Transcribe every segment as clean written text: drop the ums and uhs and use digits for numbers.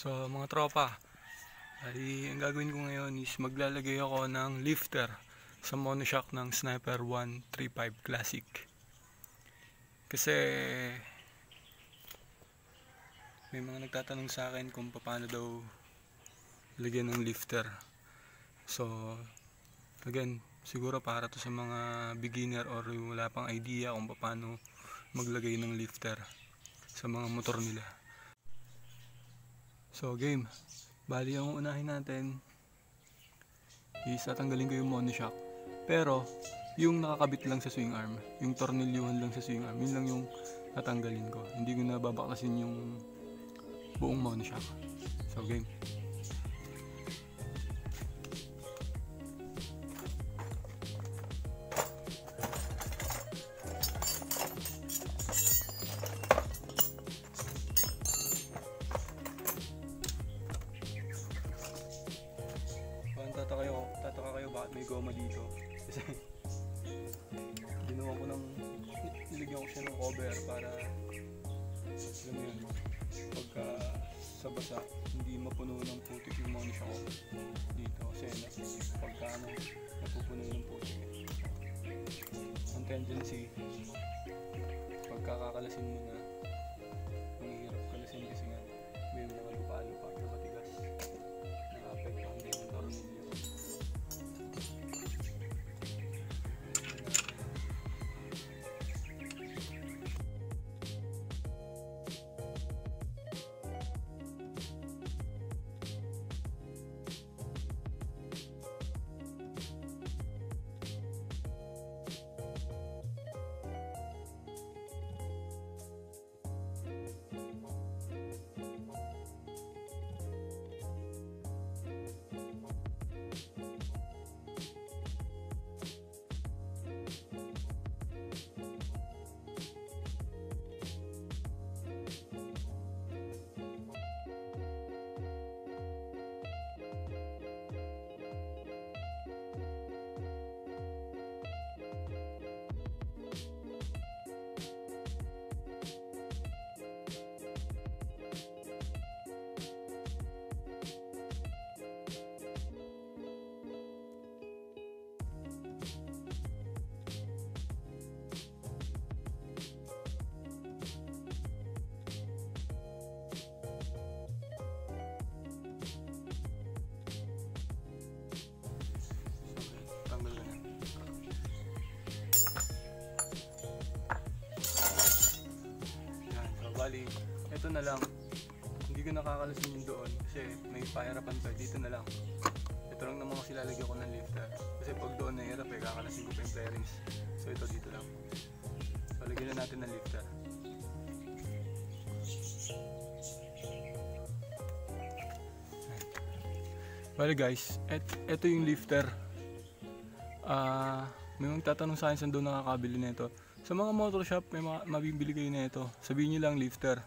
So mga tropa, ay ang gagawin ko ngayon is maglalagay ako ng lifter sa monoshock ng Sniper 135 Classic. Kasi may mga nagtatanong sa akin kung paano daw lagyan ng lifter. So again, siguro para to sa mga beginner or wala pang idea kung paano maglagay ng lifter sa mga motor nila. So game, bali ang unahin natin is tatanggalin ko yung monoshock. Pero yung nakakabit lang sa swing arm, yung tornilyuhan lang sa swing arm, yun lang yung tatanggalin ko. Hindi ko na babaklasin yung buong monoshock. So game. Tataka kayo bakit may goma dito. Kasi ginawa ko nilagyan ko siya ng cover para alam mo yun, pagka sa basa hindi mapuno ng putik yung monoshock ko dito. Kasi pagka napupuno ng putik, ang tendency pagka kakalasin mo na, mahirap kalasin kasi nga may mga lupa-lupa na matigas, nakapektuhan din yung tornilyo. Bali, ito na lang. Hindi ko nakakalasin yung doon kasi may pahirapan pa. Dito na lang. Ito lang naman kasi lalagyan ko ng lifter. Kasi pag doon nahirap kakalasin ko pa yung fairings. So ito dito lang. Palagyan na natin ng lifter. Bali guys, ito yung lifter. May magtatanong sa akin saan doon nakakabili na ito. Sa mga motor shop, may mabibili kayo na ito. Sabihin nyo lang lifter.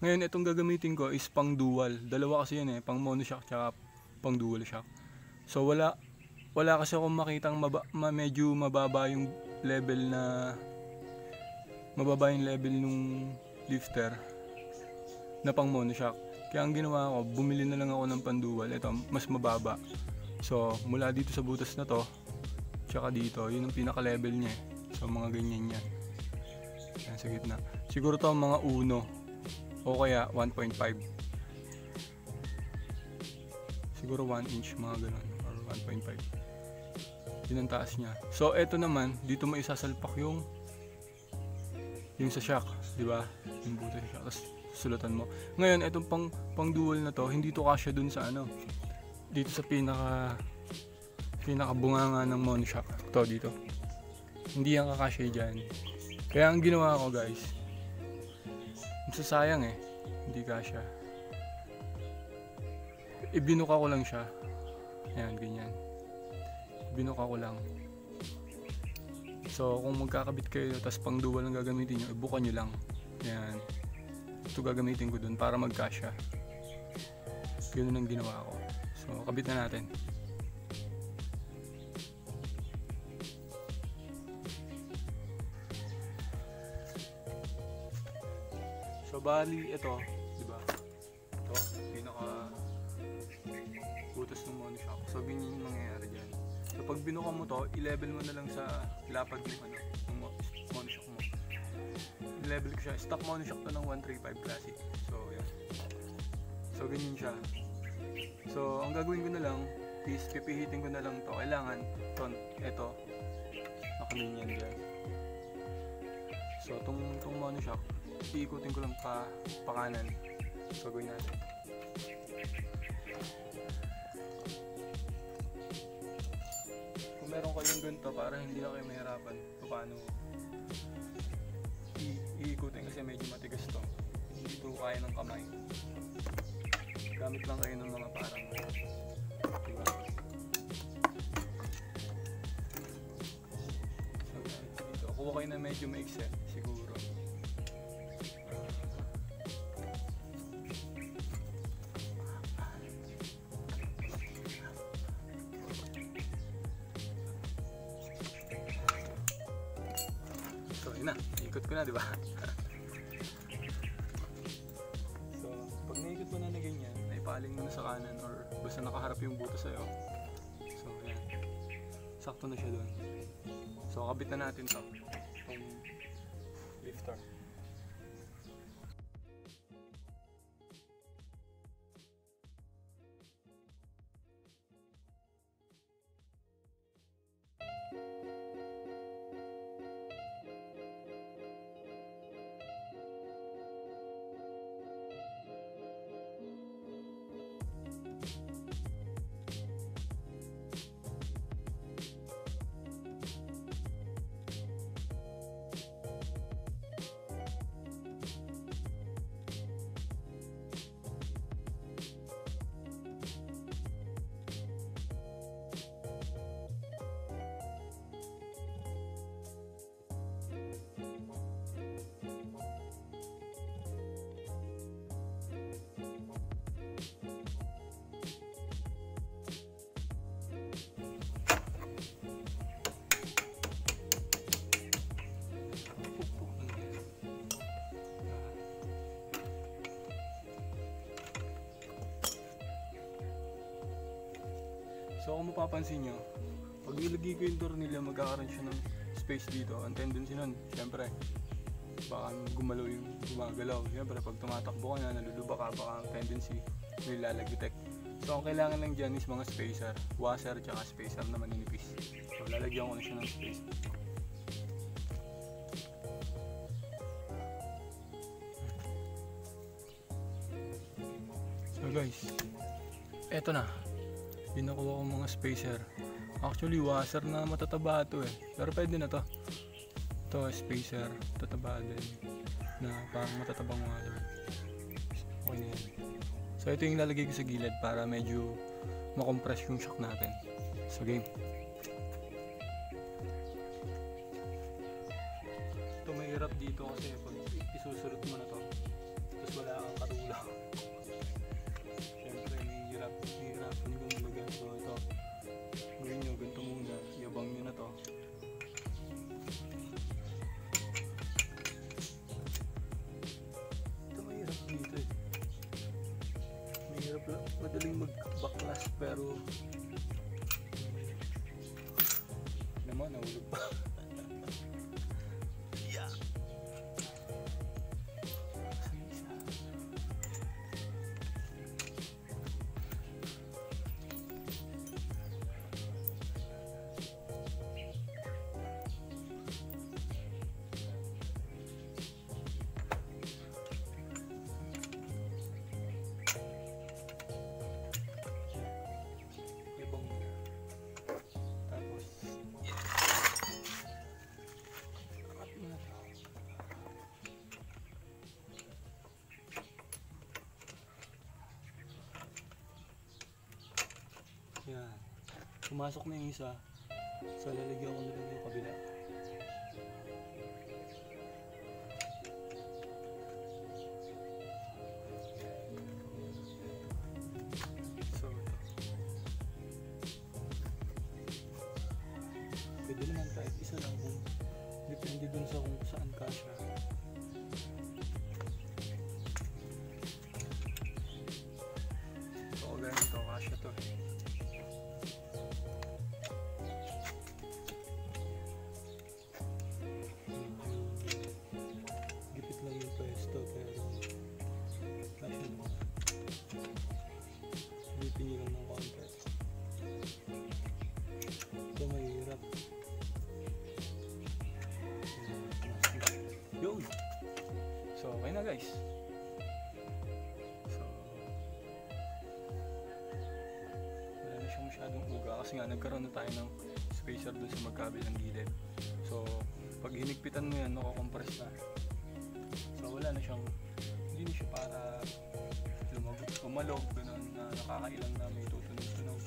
Ngayon, itong gagamitin ko is pang dual. Dalawa kasi yan pang monoshock tsaka pang dual shock. So wala kasi akong makitang medyo mababa yung level nung lifter na pang monoshock. Kaya ang ginawa ko, bumili na lang ako ng pang dual. Ito, mas mababa. So mula dito sa butas na to, tsaka dito, yun ang pinaka level niya. So mga ganyan yan. Yan sa gitna. Siguro to mga 1 o kaya 1.5. Siguro 1 inch mga ganun or 1.5. Yun ang taas niya. So eto naman, dito mo isasalpak yung sa shock, di ba? Yung butas sa shock. Tapos sulatan mo. Ngayon etong pang dual na to, hindi to kasya dun sa dito sa pinakabunganga ng monoshock. To dito. Hindi yan kakasya dyan. Kaya ang ginawa ko guys, masasayang hindi kasya. Ibinuka ko lang siya. Ayan, ganyan. Ibinuka ko lang. So kung magkakabit kayo tapos pang dual ang gagamitin nyo, ibuka nyo lang. Ayan. Ito gagamitin ko dun para magkasya. Yun ang ginawa ko. So kabit na natin. So bali ito, di ba? Ito. to, pinaka butas ng monoshock. So ganyan yung mangyayari dyan. So pag binuka mo to, i-level mo na lang sa lapad ng ano, ng monoshock mo. I-level ko siya. Stock monoshock to ng 135 Classic. So yan. So ganyan siya. So ang gagawin ko na lang is pipihitin ko na lang to. Kailangan to, eto, nakaminyan dyan. So tong monoshock, iikutin ko lang pa kanan. So gawin natin. Kung meron kayong ganito para hindi na kayo mahirapan paano iikutin kasi medyo matigas to. Hindi to kaya ng kamay. Gamit lang kayo ng mga parang diba? So dito, kuha kayo na medyo maikse siguro. So yun na, ikot ko na diba? So pag naikot mo na ganyan, paling mo na sa kanan or basta nakaharap yung butas sa'yo. So yan, sakto na siya doon. So kabit na natin to, itong lifter. So kung mapapansin nyo, pag nilagay ko yung tornilyo, magkakaroon siya ng space dito. Ang tendency nun, syempre, baka gumagalaw. Syempre, pag tumatakbo ka na, naluluba ka, baka ang tendency, may lalagitek. So ang kailangan lang dyan is mga spacer, washer, tsaka spacer na maninipis. So lalagyan ko na siya ng spacer. So guys, eto na. Pinakuha ko mga spacer. Actually washer na matataba ito eh. Pero pwede na to. Ito spacer, tataba din. Na parang matatabang washer. Okay na yan. So ito yung lalagay ko sa gilid para medyo makompress yung shock natin. So game. Ito may hirap dito kasi pag isusurot mo na to, tapos wala kang katulak. Siyempre may hirap yung gumulagan. So ito, gawin nyo, ganito muna, yabang nyo na to. Ito mahirap dito eh. Mahirap, madaling mag-backlash pero naman, nahulog pa. Yeah. Yan. Pumasok na yung isa. So lalagyan ko na lang yung kabila. So ito. Pwede naman kahit isa lang kung depende dun sa kung saan kasya. guys. So wala na siyang masyadong uga kasi nga nagkaroon na tayo ng spacer dun sa magkabilang gilid. So pag hinigpitan mo yan, makakompress na. So wala na siyang, hindi na siya para umalog, ganun na nakakailang na may tutunog-tunog.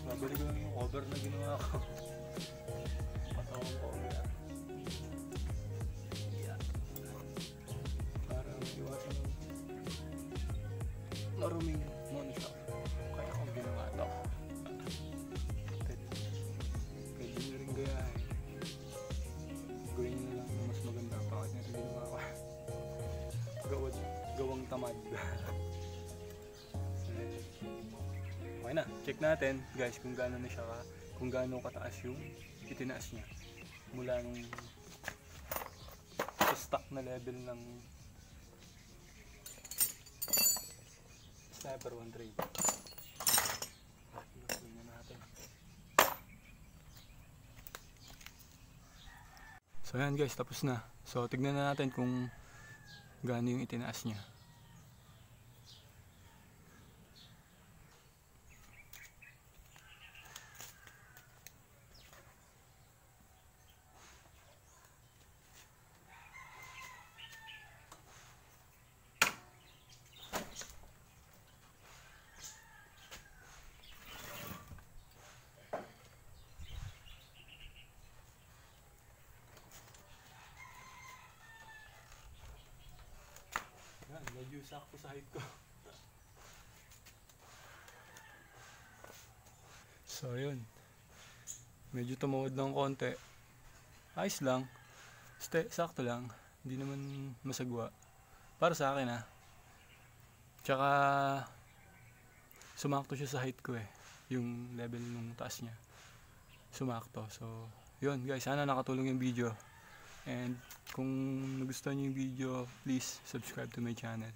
Babalik ko lang yung cover na ginawa ko. Patawang cover. Yeah. Para maiwasan yung maruming monoshock. Kaya ako ginawa ito. Pwede nyo rin gayahin. Gawin nyo lang na mas maganda pa kasi nasa ginawa ko. Gawang tamad. Okay na, check natin guys kung gaano na siya kung gaano kataas yung itinaas niya mula nung stock na level ng Sniper 1.3. Tingnan natin. So yan guys, tapos na. So tignan na natin kung gaano yung itinaas niya. Medyo sakto sa height ko. So yun, medyo tumawad ng konti. Ayos lang, sakto lang, hindi naman masagwa para sa akin Tsaka sumakto siya sa height ko yung level ng taas niya sumakto. So yun guys, sana nakatulong yung video. And kung nagustuhan niyo yung video, please subscribe to my channel.